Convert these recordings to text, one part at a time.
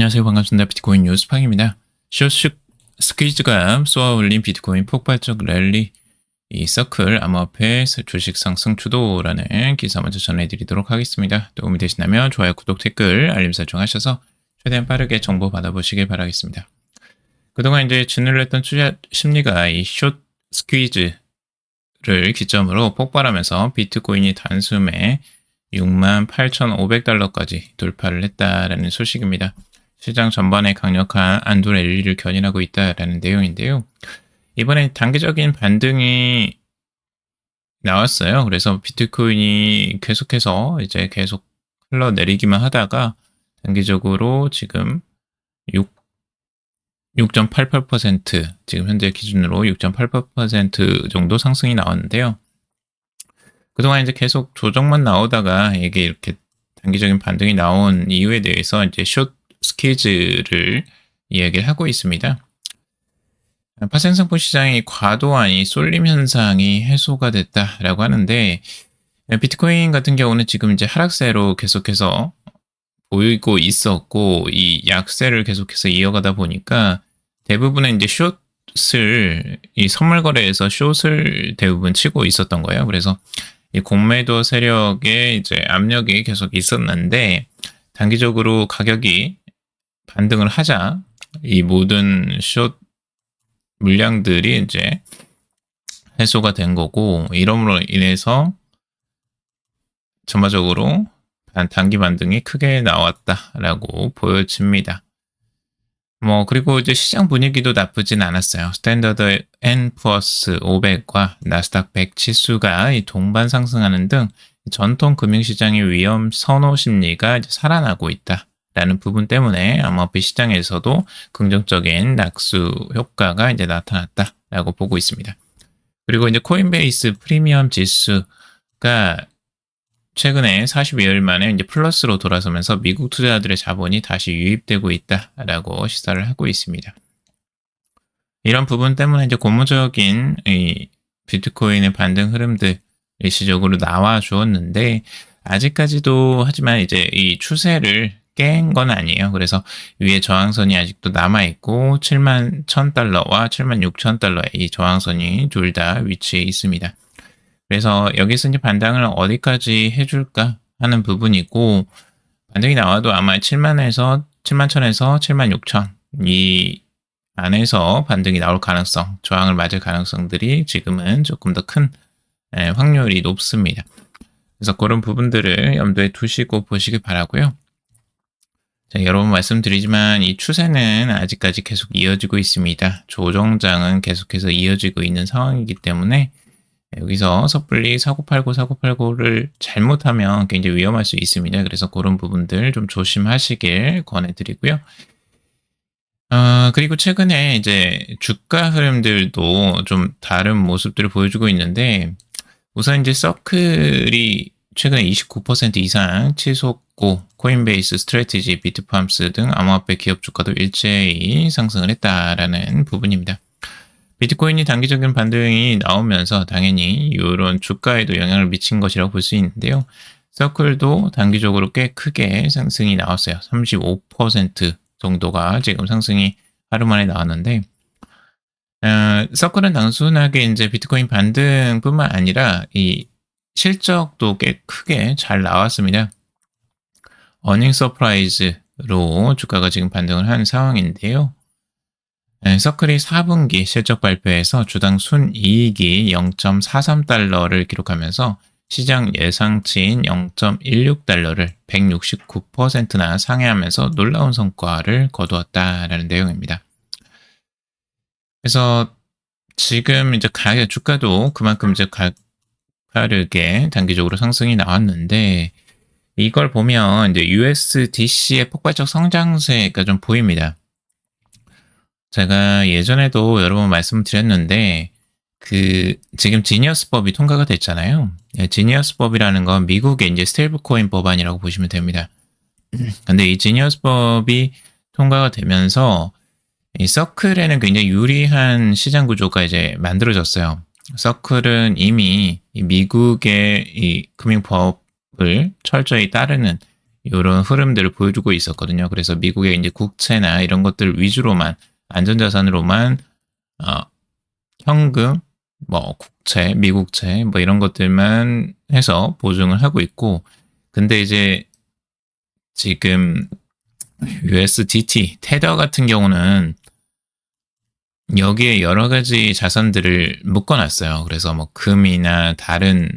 안녕하세요. 반갑습니다. 비트코인 뉴스팡입니다. 숏 스퀴즈가 쏘아올린 비트코인 폭발적 랠리, 이 서클 암호화폐 주식 상승 추도라는 기사 먼저 전해드리도록 하겠습니다. 도움이 되시다면 좋아요, 구독, 댓글, 알림 설정하셔서 최대한 빠르게 정보 받아보시길 바라겠습니다. 그동안 이제 진행을 했던 투자 심리가 이 숏 스퀴즈를 기점으로 폭발하면서 비트코인이 단숨에 68,500달러까지 돌파를 했다라는 소식입니다. 시장 전반에 강력한 안도 랠리를 견인하고 있다라는 내용인데요. 이번에 단기적인 반등이 나왔어요. 그래서 비트코인이 계속해서 이제 계속 흘러내리기만 하다가 단기적으로 지금 6.88% 지금 현재 기준으로 6.88% 정도 상승이 나왔는데요. 그동안 이제 계속 조정만 나오다가 이게 이렇게 단기적인 반등이 나온 이유에 대해서 이제 숏 스퀴즈를 이야기를 하고 있습니다. 파생상품 시장이 과도한 이 쏠림 현상이 해소가 됐다라고 하는데, 비트코인 같은 경우는 지금 이제 하락세로 계속해서 보이고 있었고, 이 약세를 계속해서 이어가다 보니까 대부분의 이제 숏을, 이 선물 거래에서 숏을 대부분 치고 있었던 거예요. 그래서 이 공매도 세력의 이제 압력이 계속 있었는데, 단기적으로 가격이 반등을 하자 이 모든 숏 물량들이 이제 해소가 된 거고, 이름으로 인해서 전반적으로 단기 반등이 크게 나왔다라고 보여집니다. 그리고 이제 시장 분위기도 나쁘진 않았어요. 스탠더드 앤 푸어스 500과 나스닥 100 지수가 동반 상승하는 등 전통 금융시장의 위험 선호 심리가 이제 살아나고 있다라는 부분 때문에 암호화폐 시장에서도 긍정적인 낙수 효과가 이제 나타났다라고 보고 있습니다. 그리고 이제 코인베이스 프리미엄 지수가 최근에 42일 만에 이제 플러스로 돌아서면서 미국 투자자들의 자본이 다시 유입되고 있다라고 시사를 하고 있습니다. 이런 부분 때문에 이제 고무적인 이 비트코인의 반등 흐름들 일시적으로 나와 주었는데, 아직까지도 하지만 이제 이 추세를 깬 건 아니에요. 그래서 위에 저항선이 아직도 남아있고 71,000달러와 76,000달러의 이 저항선이 둘 다 위치해 있습니다. 그래서 여기서 이제 반등을 어디까지 해줄까 하는 부분이고, 반등이 나와도 아마 71,000에서 76,000 이 안에서 반등이 나올 가능성, 저항을 맞을 가능성들이 지금은 조금 더 큰 확률이 높습니다. 그래서 그런 부분들을 염두에 두시고 보시기 바라고요. 자, 여러 번 말씀드리지만 이 추세는 아직까지 계속 이어지고 있습니다. 조정장은 계속해서 이어지고 있는 상황이기 때문에 여기서 섣불리 사고팔고를 잘못하면 굉장히 위험할 수 있습니다. 그래서 그런 부분들 좀 조심하시길 권해드리고요. 그리고 최근에 이제 주가 흐름들도 좀 다른 모습들을 보여주고 있는데, 우선 이제 서클이 최근에 29% 이상 치솟고, 코인베이스, 스트래티지, 비트팜스 등 암호화폐 기업 주가도 일제히 상승을 했다라는 부분입니다. 비트코인이 단기적인 반등이 나오면서 당연히 이런 주가에도 영향을 미친 것이라고 볼 수 있는데요. 서클도 단기적으로 꽤 크게 상승이 나왔어요. 35% 정도가 지금 상승이 하루 만에 나왔는데, 서클은 단순하게 이제 비트코인 반등뿐만 아니라 이 실적도 꽤 크게 잘 나왔습니다. 어닝 서프라이즈로 주가가 지금 반등을 한 상황인데요. 서클이 4분기 실적 발표에서 주당 순이익이 0.43달러를 기록하면서 시장 예상치인 0.16달러를 169%나 상회하면서 놀라운 성과를 거두었다라는 내용입니다. 그래서 지금 이제 주가도 그만큼 이제 가파르게 단기적으로 상승이 나왔는데, 이걸 보면 이제 USDC의 폭발적 성장세가 좀 보입니다. 제가 예전에도 여러 번 말씀드렸는데, 지금 지니어스법이 통과가 됐잖아요. 지니어스법이라는 건 미국의 이제 스테이블코인 법안이라고 보시면 됩니다. 근데 이 지니어스법이 통과가 되면서 이 서클에는 굉장히 유리한 시장 구조가 이제 만들어졌어요. 서클은 이미 이 미국의 이 금융법을 철저히 따르는 이런 흐름들을 보여주고 있었거든요. 그래서 미국의 이제 국채나 이런 것들 위주로만 안전자산으로만 현금, 뭐 국채, 미국채 뭐 이런 것들만 해서 보증을 하고 있고, 근데 이제 지금 USDT, 테더 같은 경우는 여기에 여러 가지 자산들을 묶어놨어요. 그래서 뭐 금이나 다른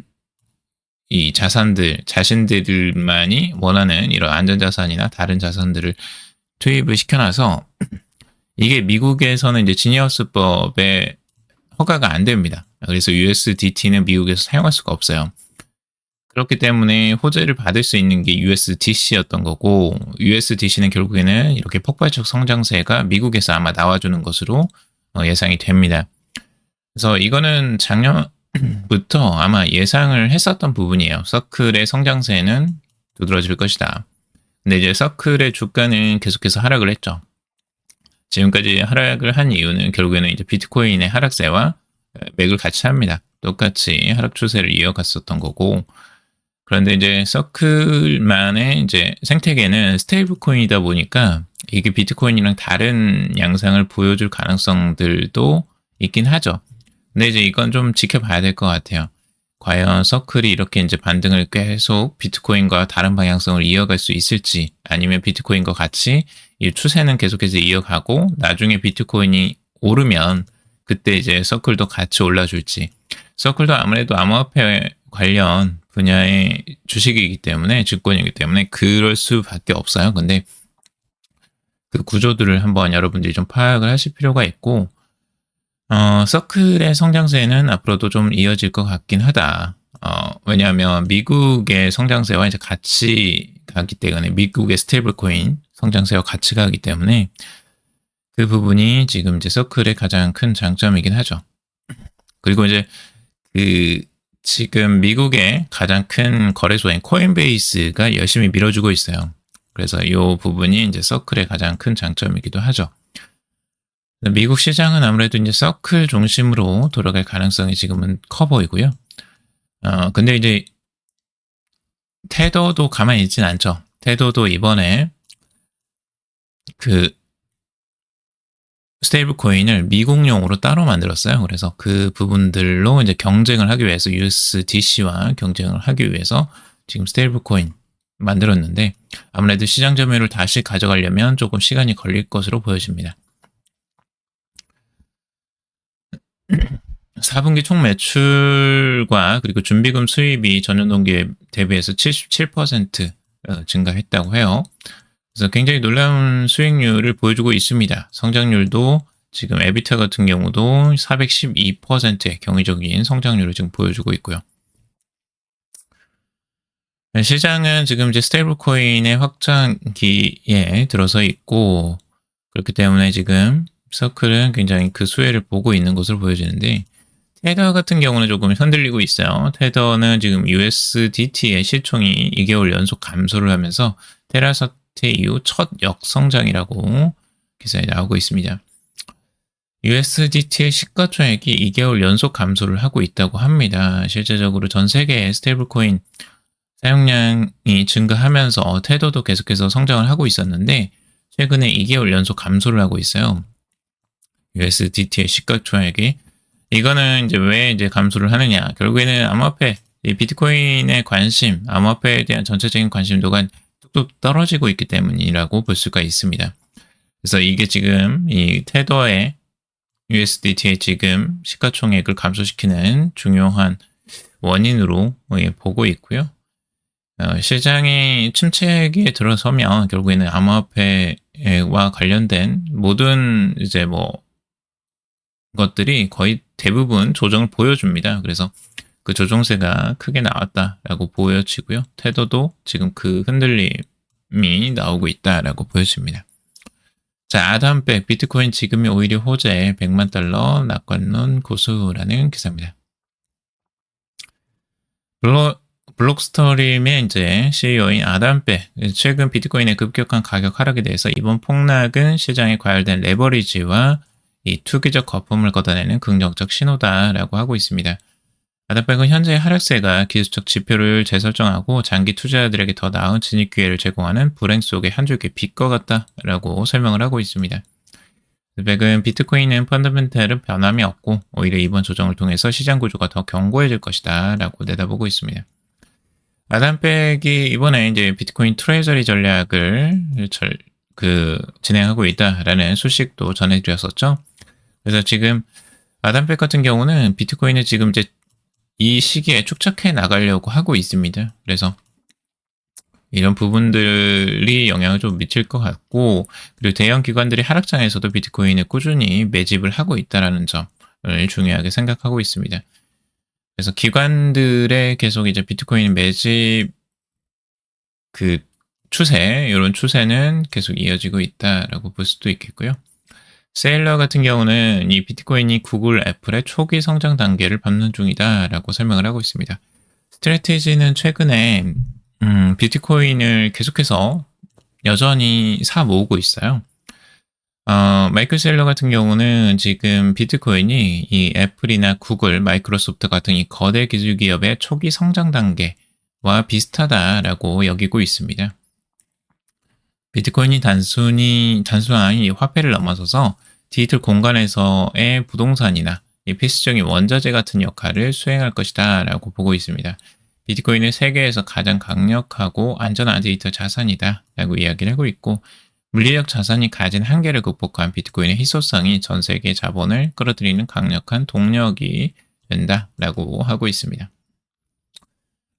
이 자산들, 자신들만이 원하는 이런 안전자산이나 다른 자산들을 투입을 시켜놔서 이게 미국에서는 이제 지니어스법에 허가가 안 됩니다. 그래서 USDT는 미국에서 사용할 수가 없어요. 그렇기 때문에 호재를 받을 수 있는 게 USDC였던 거고, USDC는 결국에는 이렇게 폭발적 성장세가 미국에서 아마 나와주는 것으로 예상이 됩니다. 그래서 이거는 작년부터 아마 예상을 했었던 부분이에요. 서클의 성장세는 두드러질 것이다. 근데 이제 서클의 주가는 계속해서 하락을 했죠. 지금까지 하락을 한 이유는 결국에는 이제 비트코인의 하락세와 맥을 같이 합니다. 똑같이 하락 추세를 이어갔었던 거고, 그런데 이제 서클만의 이제 생태계는 스테이블 코인이다 보니까 이게 비트코인이랑 다른 양상을 보여줄 가능성들도 있긴 하죠. 근데 이제 이건 좀 지켜봐야 될 것 같아요. 과연 서클이 이렇게 이제 반등을 계속 비트코인과 다른 방향성을 이어갈 수 있을지, 아니면 비트코인과 같이 이 추세는 계속해서 이어가고 나중에 비트코인이 오르면 그때 이제 서클도 같이 올라줄지. 서클도 아무래도 암호화폐 관련 분야의 주식이기 때문에, 증권이기 때문에 그럴 수밖에 없어요. 근데 그 구조들을 한번 여러분들이 좀 파악을 하실 필요가 있고, 서클의 성장세는 앞으로도 좀 이어질 것 같긴 하다. 왜냐하면 미국의 성장세와 이제 같이 가기 때문에, 미국의 스테이블 코인 성장세와 같이 가기 때문에 그 부분이 지금 이제 서클의 가장 큰 장점이긴 하죠. 그리고 이제 지금 미국의 가장 큰 거래소인 코인베이스가 열심히 밀어주고 있어요. 그래서 이 부분이 이제 서클의 가장 큰 장점이기도 하죠. 미국 시장은 아무래도 이제 서클 중심으로 돌아갈 가능성이 지금은 커 보이고요. 근데 이제 테더도 가만히 있진 않죠. 테더도 이번에 스테이블 코인을 미국용으로 따로 만들었어요. 그래서 그 부분들로 이제 경쟁을 하기 위해서, USDC와 경쟁을 하기 위해서 지금 스테이블 코인 만들었는데, 아무래도 시장 점유율을 다시 가져가려면 조금 시간이 걸릴 것으로 보여집니다. 4분기 총 매출과 그리고 준비금 수입이 전년 동기에 대비해서 77% 증가했다고 해요. 그래서 굉장히 놀라운 수익률을 보여주고 있습니다. 성장률도 지금 에비타 같은 경우도 412%의 경이적인 성장률을 지금 보여주고 있고요. 시장은 지금 이제 스테이블 코인의 확장기에 들어서 있고, 그렇기 때문에 지금 서클은 굉장히 그 수혜를 보고 있는 것으로 보여지는데, 테더 같은 경우는 조금 흔들리고 있어요. 테더는 지금 USDT의 시총이 2개월 연속 감소를 하면서 테라 사태 이후 첫 역성장이라고 기사에 나오고 있습니다. USDT의 시가총액이 2개월 연속 감소를 하고 있다고 합니다. 실제적으로 전 세계의 스테이블 코인 사용량이 증가하면서 테더도 계속해서 성장을 하고 있었는데, 최근에 2개월 연속 감소를 하고 있어요. USDT의 시가총액이. 이거는 이제 왜 이제 감소를 하느냐? 결국에는 암호화폐, 이 비트코인의 관심, 암호화폐에 대한 전체적인 관심도가 뚝뚝 떨어지고 있기 때문이라고 볼 수가 있습니다. 그래서 이게 지금 이 테더의 USDT의 지금 시가총액을 감소시키는 중요한 원인으로 보고 있고요. 시장이 침체기에 들어서면 결국에는 암호화폐와 관련된 모든 이제 것들이 거의 대부분 조정을 보여줍니다. 그래서 그 조정세가 크게 나왔다라고 보여지고요. 테더도 지금 그 흔들림이 나오고 있다라고 보여집니다. 자, 아담백 비트코인 지금이 오히려 호재 100만 달러 낙관론 고수라는 기사입니다. 블록스토림의 이제 CEO인 아담백, 최근 비트코인의 급격한 가격 하락에 대해서 이번 폭락은 시장에 과열된 레버리지와 이 투기적 거품을 걷어내는 긍정적 신호다라고 하고 있습니다. 아담백은 현재 하락세가 기술적 지표를 재설정하고 장기 투자자들에게 더 나은 진입 기회를 제공하는 불행 속의 한 줄기 빛과 같다라고 설명을 하고 있습니다. 백은 비트코인은 펀더멘탈은 변함이 없고 오히려 이번 조정을 통해서 시장 구조가 더 견고해질 것이다 라고 내다보고 있습니다. 아담백이 이번에 이제 비트코인 트레저리 전략을 진행하고 있다라는 소식도 전해드렸었죠. 그래서 지금 아담백 같은 경우는 비트코인을 지금 이제 이 시기에 축적해 나가려고 하고 있습니다. 그래서 이런 부분들이 영향을 좀 미칠 것 같고, 그리고 대형 기관들이 하락장에서도 비트코인을 꾸준히 매집을 하고 있다는 점을 중요하게 생각하고 있습니다. 그래서 기관들의 계속 이제 비트코인 매집 추세, 이런 추세는 계속 이어지고 있다라고 볼 수도 있겠고요. 세일러 같은 경우는 이 비트코인이 구글, 애플의 초기 성장 단계를 밟는 중이다라고 설명을 하고 있습니다. 스트래티지는 최근에 비트코인을 계속해서 여전히 사 모으고 있어요. 마이클 세일러 같은 경우는 지금 비트코인이 이 애플이나 구글, 마이크로소프트 같은 이 거대 기술 기업의 초기 성장 단계와 비슷하다라고 여기고 있습니다. 비트코인이 단순한 이 화폐를 넘어서서 디지털 공간에서의 부동산이나 이 필수적인 원자재 같은 역할을 수행할 것이다 라고 보고 있습니다. 비트코인은 세계에서 가장 강력하고 안전한 디지털 자산이다 라고 이야기를 하고 있고, 물리적 자산이 가진 한계를 극복한 비트코인의 희소성이 전 세계 자본을 끌어들이는 강력한 동력이 된다라고 하고 있습니다.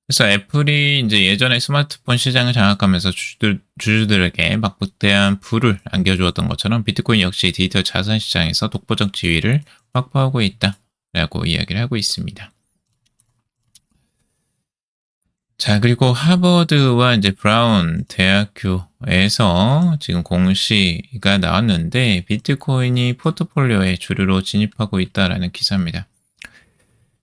그래서 애플이 이제 예전에 스마트폰 시장을 장악하면서 주주들에게 막대한 부를 안겨주었던 것처럼 비트코인 역시 디지털 자산 시장에서 독보적 지위를 확보하고 있다라고 이야기를 하고 있습니다. 자, 그리고 하버드와 이제 브라운 대학교에서 지금 공시가 나왔는데 비트코인이 포트폴리오의 주류로 진입하고 있다라는 기사입니다.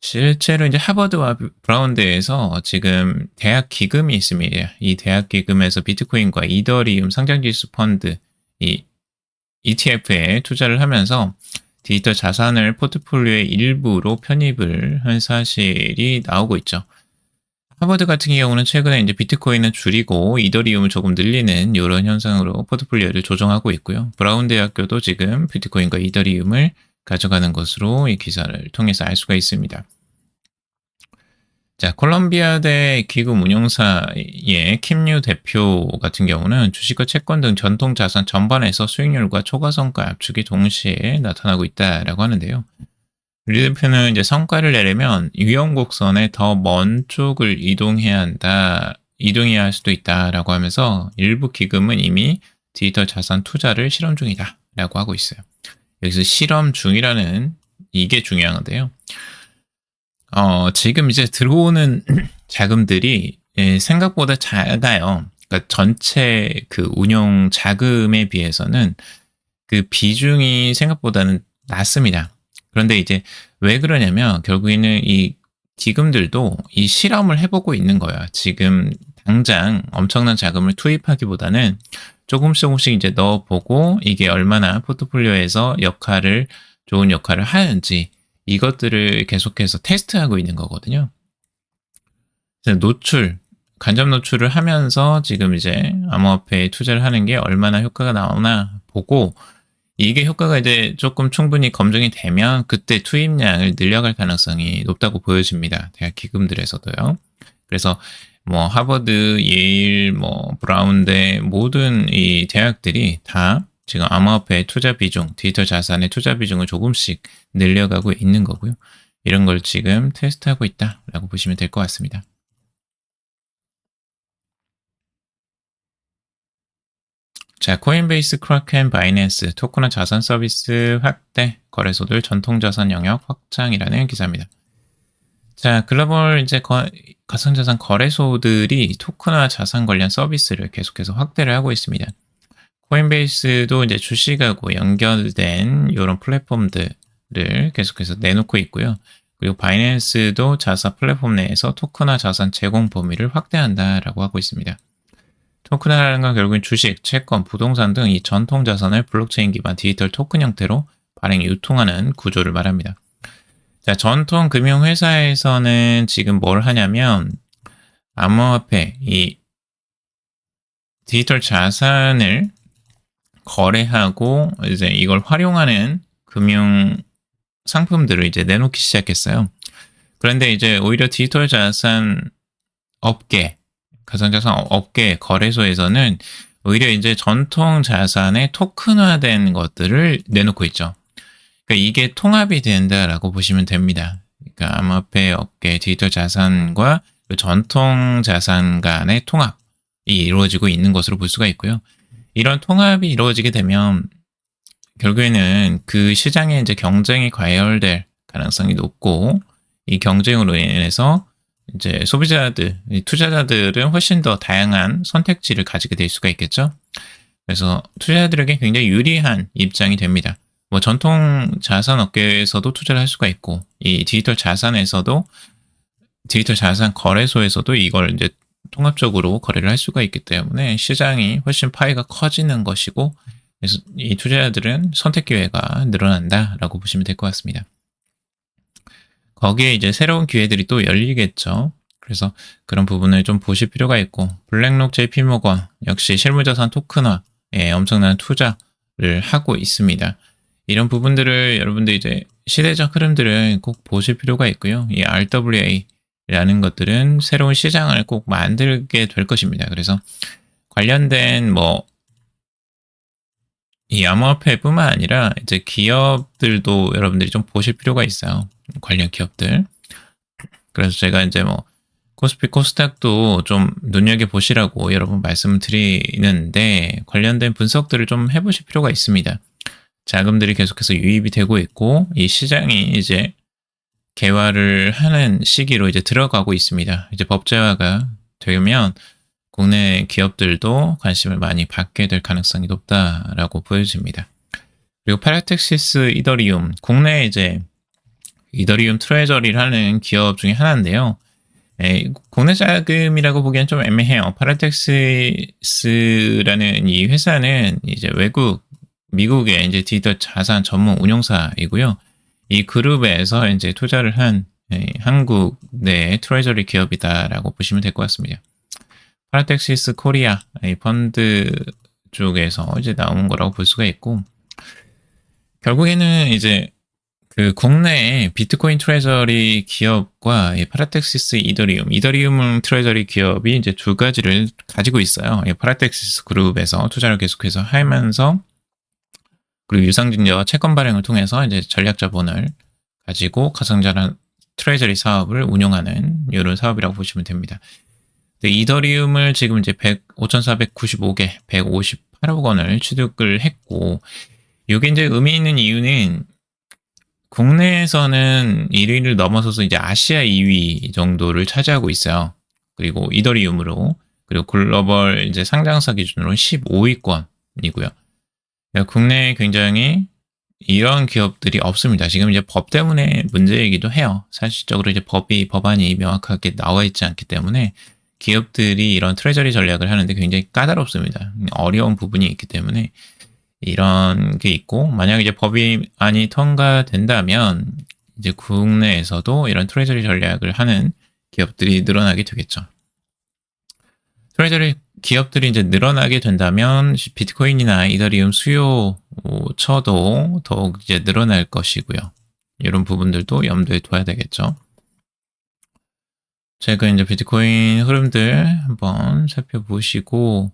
실제로 이제 하버드와 브라운대에서 지금 대학 기금이 있습니다. 이 대학 기금에서 비트코인과 이더리움 상장지수 펀드, 이 ETF에 투자를 하면서 디지털 자산을 포트폴리오의 일부로 편입을 한 사실이 나오고 있죠. 하버드 같은 경우는 최근에 이제 비트코인을 줄이고 이더리움을 조금 늘리는 이런 현상으로 포트폴리오를 조정하고 있고요. 브라운 대학교도 지금 비트코인과 이더리움을 가져가는 것으로 이 기사를 통해서 알 수가 있습니다. 자, 콜롬비아대 기금 운용사의 킴류 대표 같은 경우는 주식과 채권 등 전통 자산 전반에서 수익률과 초과 성과 압축이 동시에 나타나고 있다라고 하는데요. 리 대표는 이제 성과를 내려면 위험 곡선의 더 먼 쪽을 이동해야 할 수도 있다라고 하면서 일부 기금은 이미 디지털 자산 투자를 실험 중이다라고 하고 있어요. 여기서 실험 중이라는 이게 중요한데요. 지금 이제 들어오는 자금들이 생각보다 작아요. 그러니까 전체 그 운용 자금에 비해서는 그 비중이 생각보다는 낮습니다. 그런데 이제 왜 그러냐면 결국에는 이 기금들도 이 실험을 해보고 있는 거야. 지금 당장 엄청난 자금을 투입하기보다는 조금씩 이제 넣어보고 이게 얼마나 포트폴리오에서 좋은 역할을 하는지 이것들을 계속해서 테스트하고 있는 거거든요. 간접 노출을 하면서 지금 이제 암호화폐에 투자를 하는 게 얼마나 효과가 나오나 보고 이게 효과가 이제 조금 충분히 검증이 되면 그때 투입량을 늘려갈 가능성이 높다고 보여집니다. 대학 기금들에서도요. 그래서 뭐 하버드, 예일, 브라운대 모든 이 대학들이 다 지금 암호화폐의 투자 비중, 디지털 자산의 투자 비중을 조금씩 늘려가고 있는 거고요. 이런 걸 지금 테스트하고 있다라고 보시면 될 것 같습니다. 자, 코인베이스, 크라켄, 바이낸스, 토큰화 자산 서비스 확대, 거래소들 전통 자산 영역 확장이라는 기사입니다. 자, 글로벌 이제 가상자산 거래소들이 토큰화 자산 관련 서비스를 계속해서 확대를 하고 있습니다. 코인베이스도 이제 주식하고 연결된 이런 플랫폼들을 계속해서 내놓고 있고요. 그리고 바이낸스도 자사 플랫폼 내에서 토큰화 자산 제공 범위를 확대한다라고 하고 있습니다. 토큰화라는 건 결국엔 주식, 채권, 부동산 등 이 전통 자산을 블록체인 기반 디지털 토큰 형태로 발행, 유통하는 구조를 말합니다. 자, 전통 금융회사에서는 지금 뭘 하냐면 암호화폐, 이 디지털 자산을 거래하고 이제 이걸 활용하는 금융 상품들을 이제 내놓기 시작했어요. 그런데 이제 오히려 디지털 자산 업계, 가상자산 업계 거래소에서는 오히려 이제 전통 자산의 토큰화된 것들을 내놓고 있죠. 그러니까 이게 통합이 된다라고 보시면 됩니다. 그러니까 암호화폐 업계 디지털 자산과 그 전통 자산 간의 통합이 이루어지고 있는 것으로 볼 수가 있고요. 이런 통합이 이루어지게 되면 결국에는 그 시장에 이제 경쟁이 과열될 가능성이 높고, 이 경쟁으로 인해서 이제 소비자들, 투자자들은 훨씬 더 다양한 선택지를 가지게 될 수가 있겠죠. 그래서 투자자들에게 굉장히 유리한 입장이 됩니다. 뭐 전통 자산 업계에서도 투자를 할 수가 있고, 이 디지털 자산에서도, 디지털 자산 거래소에서도 이걸 이제 통합적으로 거래를 할 수가 있기 때문에 시장이 훨씬 파이가 커지는 것이고, 그래서 이 투자자들은 선택 기회가 늘어난다라고 보시면 될 것 같습니다. 거기에 이제 새로운 기회들이 또 열리겠죠. 그래서 그런 부분을 좀 보실 필요가 있고, 블랙록 JP모건 역시 실무자산 토큰화에 엄청난 투자를 하고 있습니다. 이런 부분들을 여러분들 이제 시대적 흐름들을 꼭 보실 필요가 있고요. 이 RWA라는 것들은 새로운 시장을 꼭 만들게 될 것입니다. 그래서 관련된 이 암호화폐뿐만 아니라 이제 기업들도 여러분들이 좀 보실 필요가 있어요. 관련 기업들. 그래서 제가 이제 코스피 코스닥도 좀 눈여겨보시라고 여러분 말씀을 드리는데, 관련된 분석들을 좀 해보실 필요가 있습니다. 자금들이 계속해서 유입이 되고 있고, 이 시장이 이제 개화를 하는 시기로 이제 들어가고 있습니다. 이제 법제화가 되면 국내 기업들도 관심을 많이 받게 될 가능성이 높다라고 보여집니다. 그리고 파라텍시스 이더리움, 국내에 이제 이더리움 트레저리를 하는 기업 중에 하나인데요. 국내 자금이라고 보기엔 좀 애매해요. 파라텍시스라는 이 회사는 이제 미국의 이제 디지털 자산 전문 운용사이고요. 이 그룹에서 이제 투자를 한 한국 내 트레저리 기업이다라고 보시면 될 것 같습니다. 파라텍시스 코리아 펀드 쪽에서 이제 나온 거라고 볼 수가 있고, 결국에는 이제 그 국내의 비트코인 트레저리 기업과 파라텍시스 이더리움 트레저리 기업이 이제 두 가지를 가지고 있어요. 파라텍시스 그룹에서 투자를 계속해서 하면서, 그리고 유상증자와 채권 발행을 통해서 이제 전략 자본을 가지고 가상자산 트레저리 사업을 운영하는 이런 사업이라고 보시면 됩니다. 이더리움을 지금 이제 5,495개, 158억 원을 취득을 했고, 이게 이제 의미 있는 이유는 국내에서는 1위를 넘어서서 이제 아시아 2위 정도를 차지하고 있어요. 그리고 이더리움으로, 그리고 글로벌 이제 상장사 기준으로 15위권이고요. 국내에 굉장히 이런 기업들이 없습니다. 지금 이제 법 때문에 문제이기도 해요. 사실적으로 이제 법안이 명확하게 나와 있지 않기 때문에 기업들이 이런 트레저리 전략을 하는데 굉장히 까다롭습니다. 어려운 부분이 있기 때문에 이런 게 있고, 만약 이제 법안이 통과된다면 이제 국내에서도 이런 트레저리 전략을 하는 기업들이 늘어나게 되겠죠. 트레저리 기업들이 이제 늘어나게 된다면 비트코인이나 이더리움 수요처도 더욱 이제 늘어날 것이고요. 이런 부분들도 염두에 둬야 되겠죠. 제가 이제 비트코인 흐름들 한번 살펴보시고,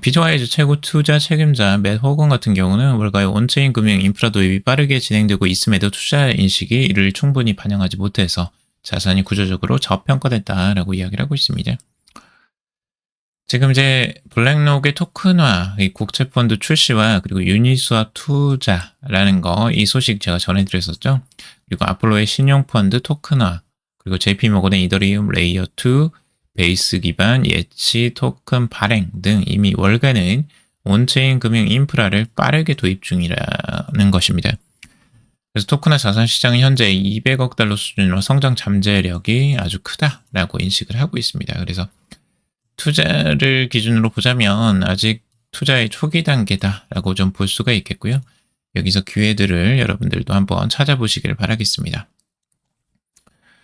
비트와이즈 최고 투자 책임자 맷 호건 같은 경우는 월가의 온체인 금융 인프라 도입이 빠르게 진행되고 있음에도 투자 인식이 이를 충분히 반영하지 못해서 자산이 구조적으로 저평가됐다라고 이야기를 하고 있습니다. 지금 이제 블랙록의 토큰화, 이 국채펀드 출시와 그리고 유니스왑 투자라는 거, 이 소식 제가 전해드렸었죠. 그리고 아폴로의 신용펀드 토큰화, 그리고 JP모건의 이더리움 레이어 2 베이스 기반 예치 토큰 발행 등 이미 월가는 온체인 금융 인프라를 빠르게 도입 중이라는 것입니다. 그래서 토큰화 자산 시장은 현재 200억 달러 수준으로 성장 잠재력이 아주 크다라고 인식을 하고 있습니다. 그래서 투자를 기준으로 보자면 아직 투자의 초기 단계다라고 좀 볼 수가 있겠고요. 여기서 기회들을 여러분들도 한번 찾아보시길 바라겠습니다.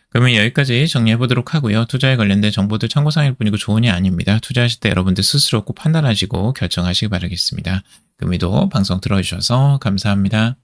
그러면 여기까지 정리해 보도록 하고요. 투자에 관련된 정보들 참고사항일 뿐이고 조언이 아닙니다. 투자하실 때 여러분들 스스로 꼭 판단하시고 결정하시기 바라겠습니다. 금이도 방송 들어주셔서 감사합니다.